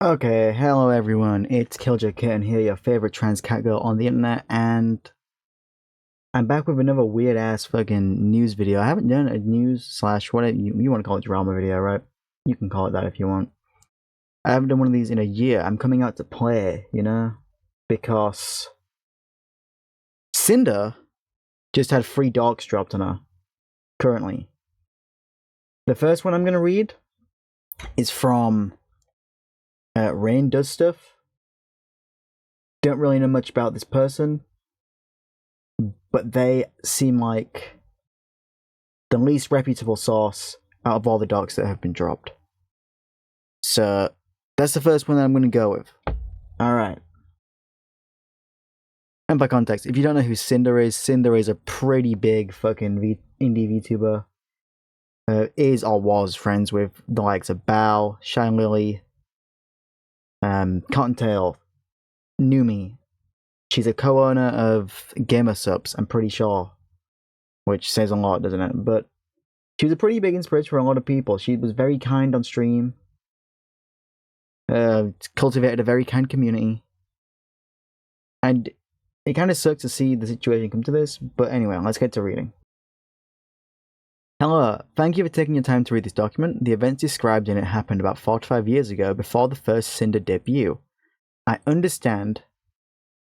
Okay, hello everyone, it's Kiljó Kitten here, your favorite trans cat girl on the internet, and I'm back with another weird ass fucking news video. I haven't done a news slash whatever you want to call it, drama video, right? You can call it that if you want. I haven't done one of these in a year. I'm coming out to play, because Sinder just had 3 dogs dropped on her, currently. The first one I'm gonna read is from Rain Does Stuff. Don't really know much about this person, but they seem like the least reputable source out of all the docs that have been dropped. So that's the first one that I'm going to go with. Alright. And by context, if you don't know who Sinder is a pretty big fucking indie VTuber. Is or was friends with the likes of Bao, Shine Lily, Cottontail, Numi. She's a co-owner of Gamer Subs, I'm pretty sure. Which says a lot, doesn't it? But she was a pretty big inspiration for a lot of people. She was very kind on stream. Cultivated a very kind community. And it kind of sucks to see the situation come to this, but anyway, let's get to reading. Hello, thank you for taking your time to read this document. The events described in it happened about 4 to 5 years ago, before the first Sinder debut. I understand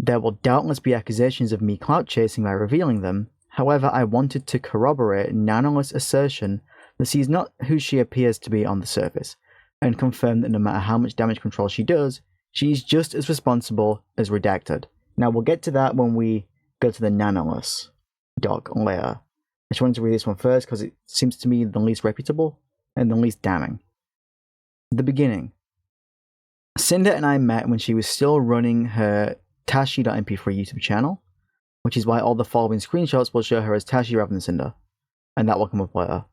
there will doubtless be accusations of me clout chasing by revealing them. However, I wanted to corroborate Nanola's assertion that she's not who she appears to be on the surface, and confirm that no matter how much damage control she does, she's just as responsible as Redacted. Now, we'll get to that when we go to the Nanolas doc later. I just wanted to read this one first because it seems to me the least reputable and the least damning. The beginning. Cinder and I met when she was still running her Tashi.mp3 YouTube channel, which is why all the following screenshots will show her as Tashi rather than Cinder, and that will come up later.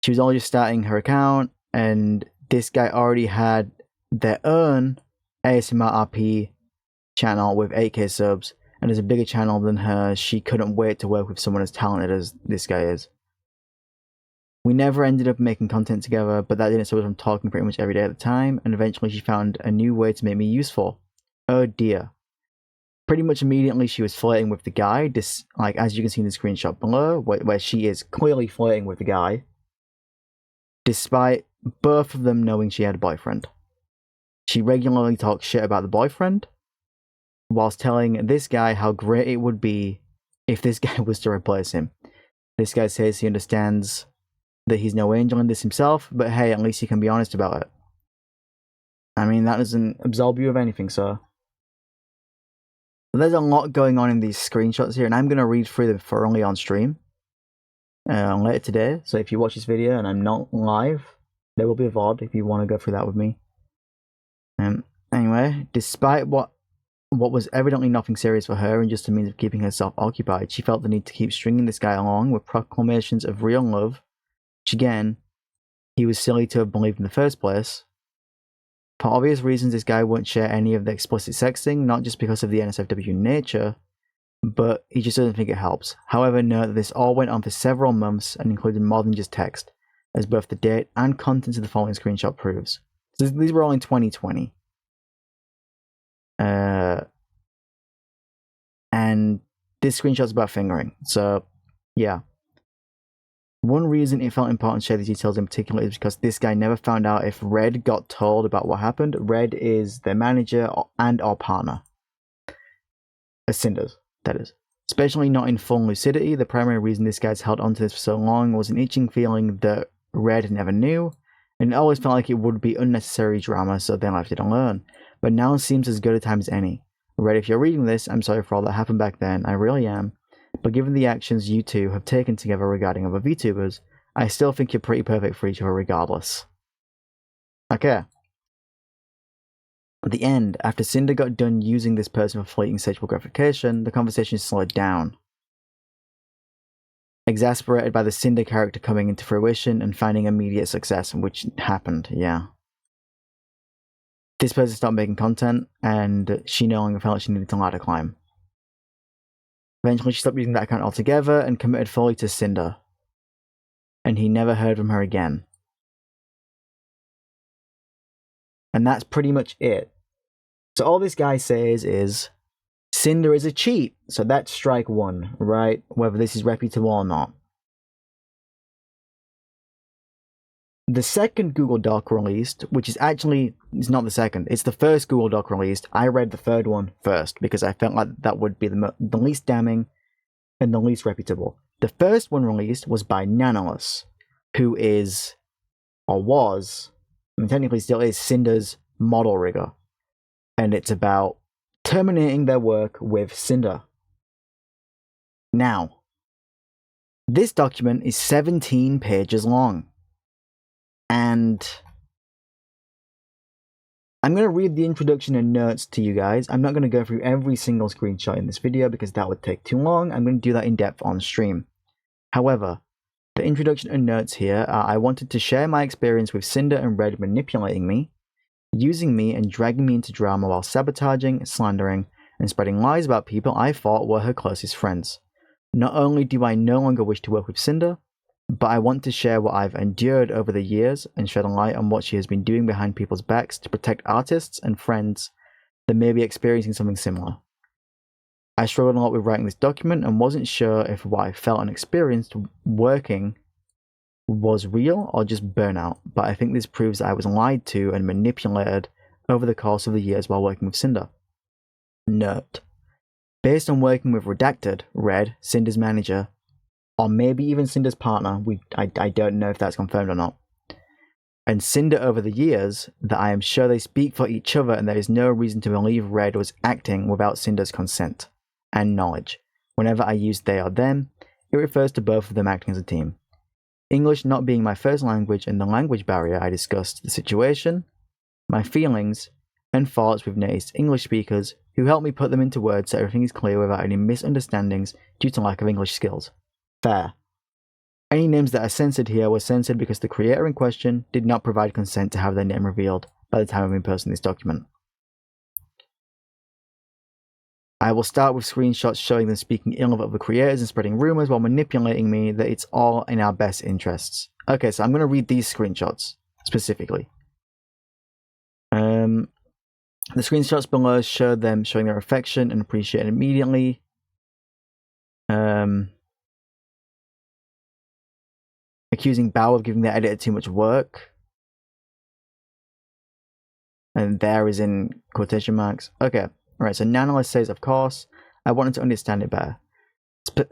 She was only just starting her account, and this guy already had their own ASMR RP channel with 8k subs, and is a bigger channel than her. She couldn't wait to work with someone as talented as this guy is. We never ended up making content together, but that didn't stop us from talking pretty much every day at the time, and eventually she found a new way to make me useful. Oh dear. Pretty much immediately she was flirting with the guy, like as you can see in the screenshot below, where she is clearly flirting with the guy, despite both of them knowing she had a boyfriend. She regularly talks shit about the boyfriend, whilst telling this guy how great it would be if this guy was to replace him. This guy says he understands that he's no angel in this himself, but hey, at least he can be honest about it. I mean, that doesn't absolve you of anything, sir. There's a lot going on in these screenshots here, and I'm going to read through them thoroughly on stream later today. So if you watch this video and I'm not live, there will be a VOD if you want to go through that with me. Anyway, despite what was evidently nothing serious for her and just a means of keeping herself occupied, she felt the need to keep stringing this guy along with proclamations of real love, which again, he was silly to have believed in the first place. For obvious reasons, this guy won't share any of the explicit sexting, not just because of the NSFW nature, but he just doesn't think it helps. However, note that this all went on for several months and included more than just text, as both the date and content of the following screenshot proves. So these were all in 2020. And this screenshot's about fingering, so yeah. One reason it felt important to share these details in particular is because this guy never found out if Red got told about what happened. Red is their manager and our partner. As Cinder's, that is. Especially not in full lucidity. The primary reason this guy's held onto this for so long was an itching feeling that Red never knew, and it always felt like it would be unnecessary drama, so they left it alone. But now it seems as good a time as any. Red, if you're reading this, I'm sorry for all that happened back then, I really am. But given the actions you two have taken together regarding other VTubers, I still think you're pretty perfect for each other regardless. Okay. At the end, after Cinder got done using this person for fleeting sexual gratification, the conversation slowed down. Exasperated by the Cinder character coming into fruition and finding immediate success, which happened, yeah. This person stopped making content, and she no longer felt like she needed to ladder climb. Eventually, she stopped using that account altogether and committed fully to Cinder. And he never heard from her again. And that's pretty much it. So all this guy says is, Sinder is a cheat. So that's strike one, right? Whether this is reputable or not. The second Google Doc released, which is actually, it's not the second, it's the first Google Doc released. I read the third one first because I felt like that would be the least damning and the least reputable. The first one released was by Nanolus, who is, or was, and technically still is, Sinder's model rigger. And it's about terminating their work with Sinder. Now, this document is 17 pages long. And I'm going to read the introduction and notes to you guys. I'm not going to go through every single screenshot in this video because that would take too long. I'm going to do that in depth on stream. However, the introduction and notes here are, I wanted to share my experience with Sinder and Red manipulating me, using me and dragging me into drama while sabotaging, slandering, and spreading lies about people I thought were her closest friends. Not only do I no longer wish to work with Sinder, but I want to share what I've endured over the years and shed a light on what she has been doing behind people's backs to protect artists and friends that may be experiencing something similar. I struggled a lot with writing this document and wasn't sure if what I felt and experienced working was real or just burnout, but I think this proves that I was lied to and manipulated over the course of the years while working with Sinder. Note: based on working with Redacted, Red, Sinder's manager, or maybe even Sinder's partner, I don't know if that's confirmed or not, and Sinder over the years, that I am sure they speak for each other and there is no reason to believe Red was acting without Sinder's consent and knowledge. Whenever I use they or them, it refers to both of them acting as a team. English not being my first language and the language barrier, I discussed the situation, my feelings, and thoughts with native English speakers who helped me put them into words so everything is clear without any misunderstandings due to lack of English skills. Fair. Any names that are censored here were censored because the creator in question did not provide consent to have their name revealed by the time of me posting this document. I will start with screenshots showing them speaking ill of other creators and spreading rumors while manipulating me that it's all in our best interests. Okay, so I'm going to read these screenshots specifically. The screenshots below show them showing their affection and appreciation immediately. Accusing Bao of giving their editor too much work. And there is in quotation marks. Okay, alright, so Nanolith says, of course, I wanted to understand it better.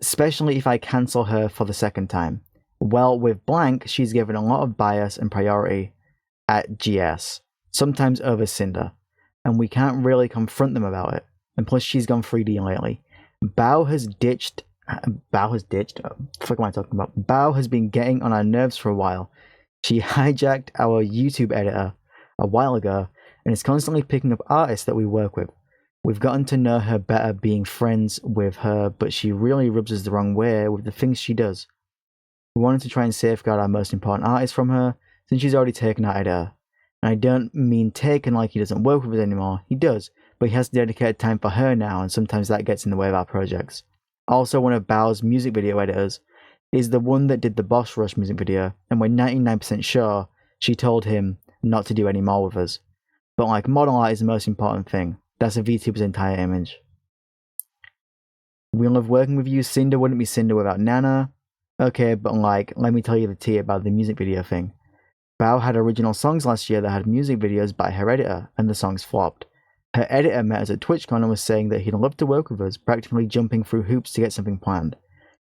Especially if I cancel her for the second time. Well, with blank, she's given a lot of bias and priority at GS, sometimes over Sinder, and we can't really confront them about it. And plus, she's gone 3D lately. Bao has ditched. What the fuck am I talking about? Bao has been getting on our nerves for a while. She hijacked our YouTube editor a while ago and is constantly picking up artists that we work with. We've gotten to know her better being friends with her, but she really rubs us the wrong way with the things she does. We wanted to try and safeguard our most important artists from her, since she's already taken our editor. And I don't mean taken like he doesn't work with us anymore, he does, but he has dedicated time for her now, and sometimes that gets in the way of our projects. Also, one of Bao's music video editors is the one that did the Boss Rush music video, and we're 99% sure she told him not to do any more with us. But like, model art is the most important thing. That's a VTuber's entire image. We love working with you. Sinder wouldn't be Sinder without Nana. Okay, but like, let me tell you the tea about the music video thing. Bao had original songs last year that had music videos by her editor, and the songs flopped. Her editor met us at TwitchCon and was saying that he'd love to work with us, practically jumping through hoops to get something planned.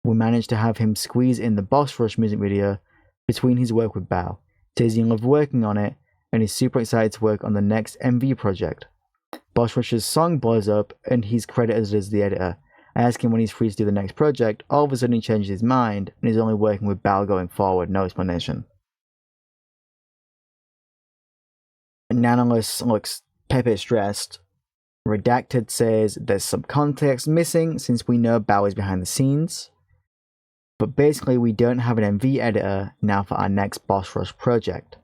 We managed to have him squeeze in the Boss Rush music video between his work with Bao. Says he loved working on it, and is super excited to work on the next MV project. Boss Rush's song blows up, and he's credited as the editor. I ask him when he's free to do the next project, all of a sudden he changes his mind, and is only working with Bao going forward, no explanation. Nanolus looks Pepe stressed. Redacted says there's some context missing since we know Bao is behind the scenes. But basically we don't have an MV editor now for our next Boss Rush project.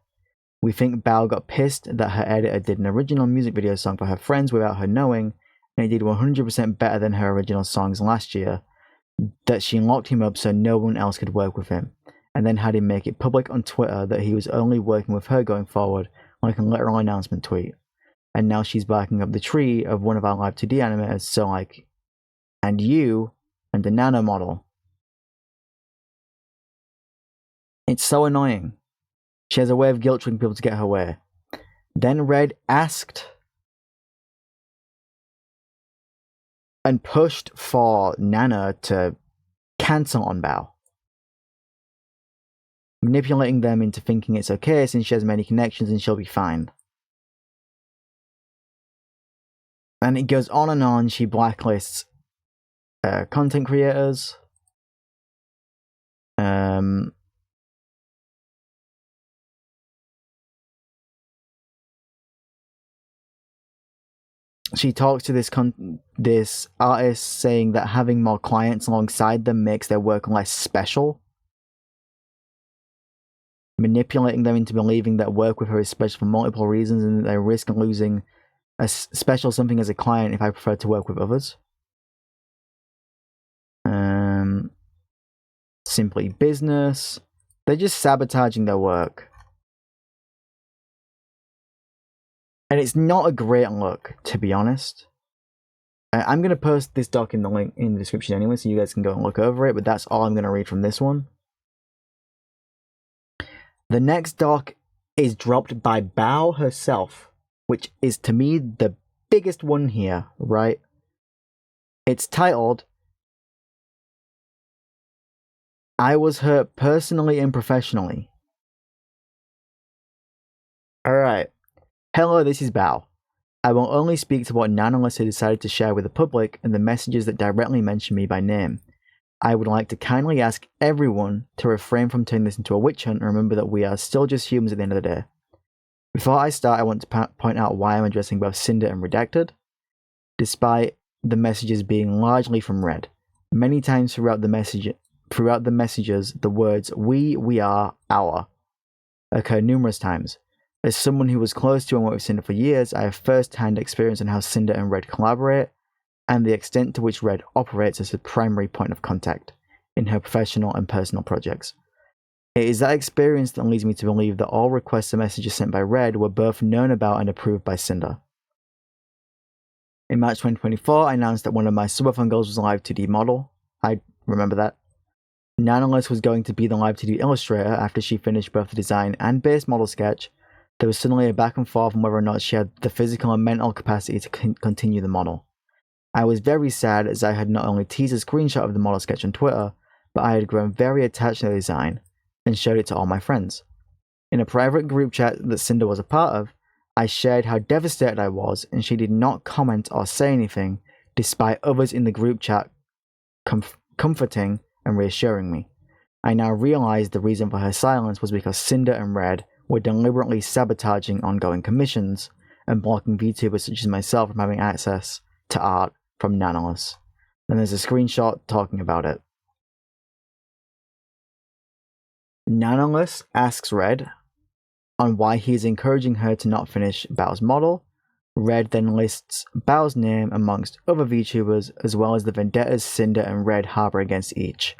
We think Bao got pissed that her editor did an original music video song for her friends without her knowing, and it did 100% better than her original songs last year, that she locked him up so no one else could work with him, and then had him make it public on Twitter that he was only working with her going forward, like a literal announcement tweet. And now she's backing up the tree of one of our live 2D animators, so like, and you, and the nano model. It's so annoying. She has a way of guilt tripping people to get her way. Then Red asked and pushed for Nana to cancel on Bao, manipulating them into thinking it's okay since she has many connections and she'll be fine. And it goes on and on. She blacklists content creators. She talks to this artist saying that having more clients alongside them makes their work less special, manipulating them into believing that work with her is special for multiple reasons and that they risk losing a special something as a client if I prefer to work with others. Simply business. They're just sabotaging their work. And it's not a great look, to be honest. I'm going to post this doc in the link in the description anyway, so you guys can go and look over it, but that's all I'm going to read from this one. The next doc is dropped by Bao herself, which is to me the biggest one here, right? It's titled, I was hurt personally and professionally. Alright. Hello, this is Bao. I will only speak to what Nanolessa decided to share with the public and the messages that directly mention me by name. I would like to kindly ask everyone to refrain from turning this into a witch hunt and remember that we are still just humans at the end of the day. Before I start, I want to point out why I'm addressing both Sinder and Redacted, despite the messages being largely from Red. Many times throughout the messages, the words we are, our occur numerous times. As someone who was close to and worked with Sinder for years, I have first-hand experience on how Sinder and Red collaborate, and the extent to which Red operates as a primary point of contact in her professional and personal projects. It is that experience that leads me to believe that all requests and messages sent by Red were both known about and approved by Sinder. In March 2024, I announced that one of my subathon goals was a live 2D model. I remember that. Nanoless was going to be the live 2D illustrator after she finished both the design and base model sketch. There was suddenly a back and forth on whether or not she had the physical and mental capacity to continue the model. I was very sad as I had not only teased a screenshot of the model sketch on Twitter, but I had grown very attached to the design and showed it to all my friends. In a private group chat that Sinder was a part of, I shared how devastated I was and she did not comment or say anything despite others in the group chat comforting and reassuring me. I now realize the reason for her silence was because Sinder and Red were deliberately sabotaging ongoing commissions and blocking VTubers such as myself from having access to art from Nanoless. And there's a screenshot talking about it. Nanoless asks Red on why he is encouraging her to not finish Bao's model. Red then lists Bao's name amongst other VTubers as well as the vendettas Sinder and Red harbor against each.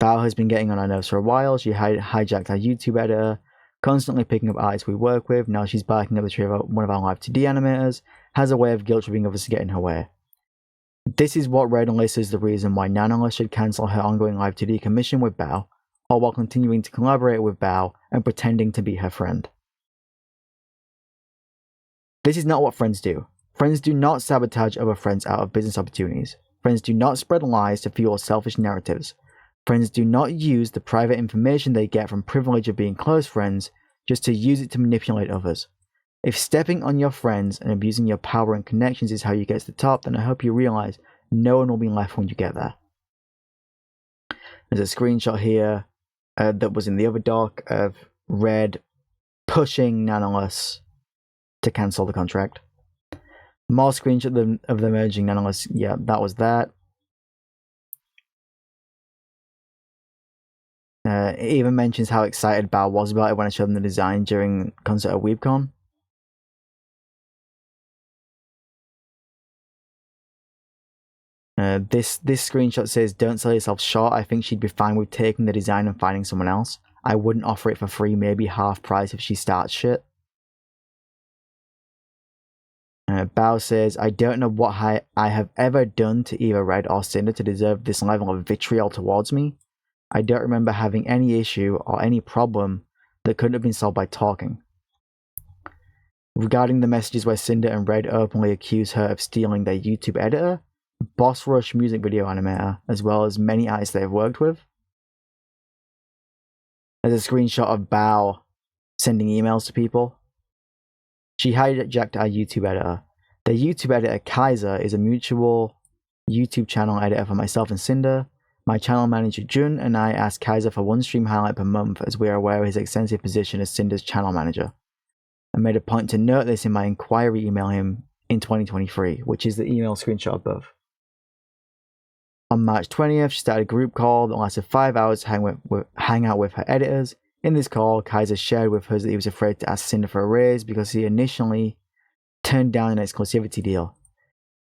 Bao has been getting on our nerves for a while. She hijacked our YouTube editor, constantly picking up artists we work with. Now she's barking up the tree of one of our live 2D animators, has a way of guilt tripping others to get in her way. This is what Red lists as the reason why Nanoless should cancel her ongoing live 2D commission with Bao, all while continuing to collaborate with Bao and pretending to be her friend. This is not what friends do. Friends do not sabotage other friends out of business opportunities. Friends do not spread lies to fuel selfish narratives. Friends do not use the private information they get from privilege of being close friends just to use it to manipulate others. If stepping on your friends and abusing your power and connections is how you get to the top, then I hope you realize no one will be left when you get there. There's a screenshot here that was in the other doc of Red pushing Nanoless to cancel the contract. More screenshots of them urging Nanoless. Yeah, that was that. It even mentions how excited Bao was about it when I showed them the design during concert at WeebCon. This screenshot says, "Don't sell yourself short. I think she'd be fine with taking the design and finding someone else. I wouldn't offer it for free, maybe half price if she starts shit." Bao says, I don't know what I have ever done to either Red or Cinder to deserve this level of vitriol towards me. I don't remember having any issue or any problem that couldn't have been solved by talking. Regarding the messages where Cinder and Red openly accuse her of stealing their YouTube editor, Boss Rush music video animator, as well as many artists they have worked with. There's a screenshot of Bao sending emails to people. She hijacked our YouTube editor. The YouTube editor, Kaiser, is a mutual YouTube channel editor for myself and Cinder. My channel manager, Jun, and I asked Kaiser for one stream highlight per month as we are aware of his extensive position as Cinder's channel manager. I made a point to note this in my inquiry email him in 2023, which is the email screenshot above. On March 20th, she started a group call that lasted 5 hours to hang out with her editors. In this call, Kaiser shared with us that he was afraid to ask Cinder for a raise because he initially turned down an exclusivity deal.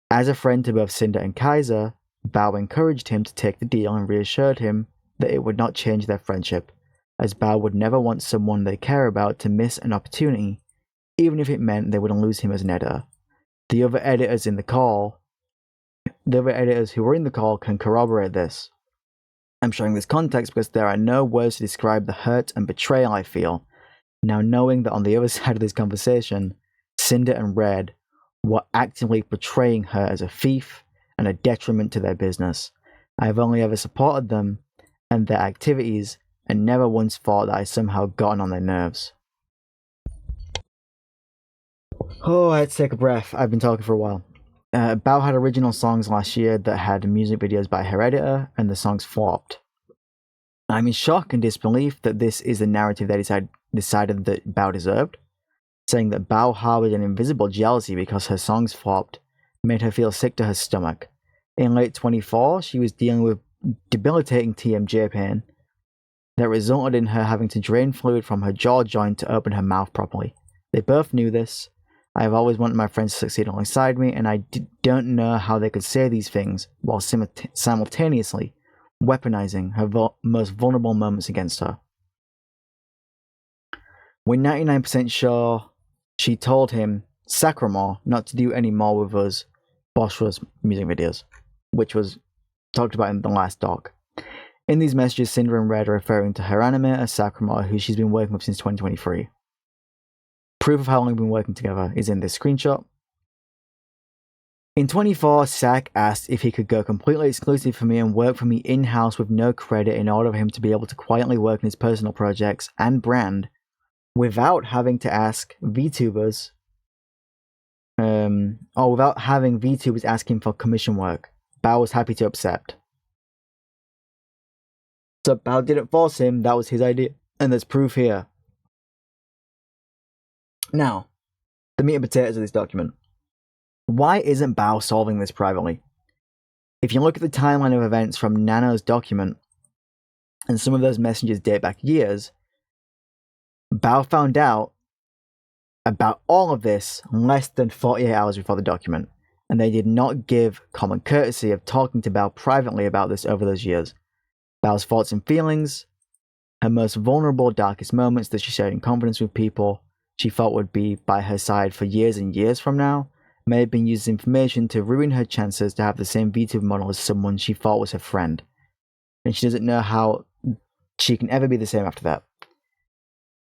As a friend to both Cinder and Kaiser, Bao encouraged him to take the deal and reassured him that it would not change their friendship, as Bao would never want someone they care about to miss an opportunity, even if it meant they wouldn't lose him as an editor. The other editors who were in the call can corroborate this. I'm showing this context because there are no words to describe the hurt and betrayal I feel, now knowing that on the other side of this conversation, Cinder and Red were actively portraying her as a thief and a detriment to their business. I have only ever supported them and their activities and never once thought that I somehow gotten on their nerves. Oh, I had to take a breath. I've been talking for a while. Bao had original songs last year that had music videos by her editor, and the songs flopped. I'm in shock and disbelief that this is the narrative they decided that Bao deserved, saying that Bao harbored an invisible jealousy because her songs flopped made her feel sick to her stomach. In late 2024, she was dealing with debilitating TMJ pain that resulted in her having to drain fluid from her jaw joint to open her mouth properly. They both knew this. I have always wanted my friends to succeed alongside me, and I don't know how they could say these things while simultaneously weaponizing her most vulnerable moments against her. We're 99% sure she told him, Sacramore, not to do any more with us Boschra's music videos, which was talked about in the last doc. In these messages, Cinder and Red are referring to her animator, Sacramore, who she's been working with since 2023. Proof of how long we've been working together is in this screenshot. In 24, Sack asked if he could go completely exclusive for me and work for me in-house with no credit in order for him to be able to quietly work on his personal projects and brand without having to ask VTubers, or without having VTubers ask him for commission work. Bao was happy to accept. So Bao didn't force him, that was his idea, and there's proof here. Now, the meat and potatoes of this document. Why isn't Bao solving this privately? If you look at the timeline of events from Nano's document, and some of those messages date back years, Bao found out about all of this less than 48 hours before the document, and they did not give common courtesy of talking to Bao privately about this over those years. Bao's thoughts and feelings, her most vulnerable, darkest moments that she shared in confidence with people she thought would be by her side for years and years from now, may have been used as information to ruin her chances to have the same VTuber model as someone she thought was her friend. And she doesn't know how she can ever be the same after that.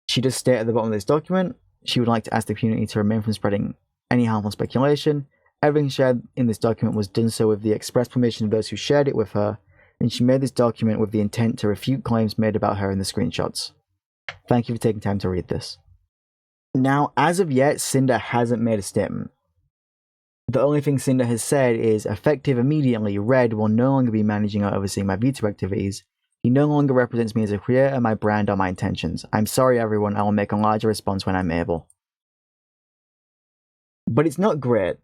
She does state at the bottom of this document, she would like to ask the community to remain from spreading any harmful speculation. Everything shared in this document was done so with the express permission of those who shared it with her, and she made this document with the intent to refute claims made about her in the screenshots. Thank you for taking time to read this. Now, as of yet, Cinder hasn't made a statement. The only thing Cinder has said is, effective immediately, Red will no longer be managing or overseeing my VTuber activities. He no longer represents me as a creator, my brand, or my intentions. I'm sorry everyone, I will make a larger response when I'm able. But it's not great.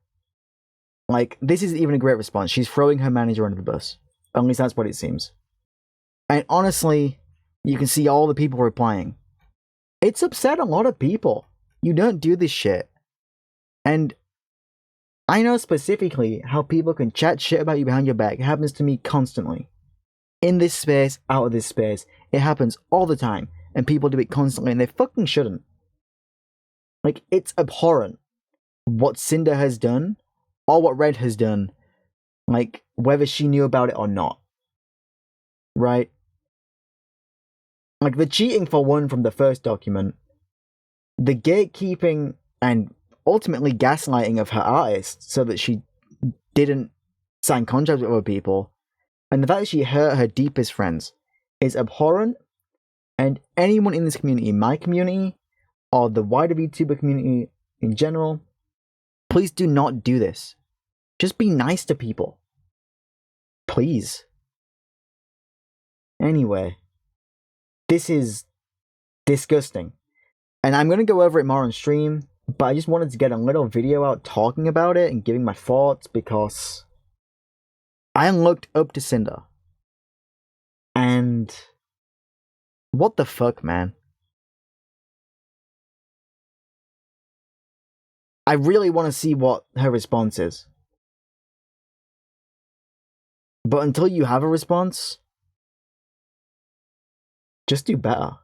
Like, this isn't even a great response. She's throwing her manager under the bus. At least that's what it seems. And honestly, you can see all the people replying. It's upset a lot of people. You don't do this shit. And I know specifically how people can chat shit about you behind your back. It happens to me constantly. In this space, out of this space. It happens all the time. And people do it constantly and they fucking shouldn't. Like, it's abhorrent. what Cinder has done or what Red has done, like whether she knew about it or not, right? Like the cheating for one from the first document, the gatekeeping and ultimately gaslighting of her artist so that she didn't sign contracts with other people, and the fact that she hurt her deepest friends is abhorrent. And anyone in this community, my community, or the wider VTuber community in general, please do not do this. Just be nice to people. Please. Anyway, this is disgusting. And I'm going to go over it more on stream, but I just wanted to get a little video out talking about it and giving my thoughts because I looked up to Cinder. And what the fuck, man? I really want to see what her response is. But until you have a response, just do better.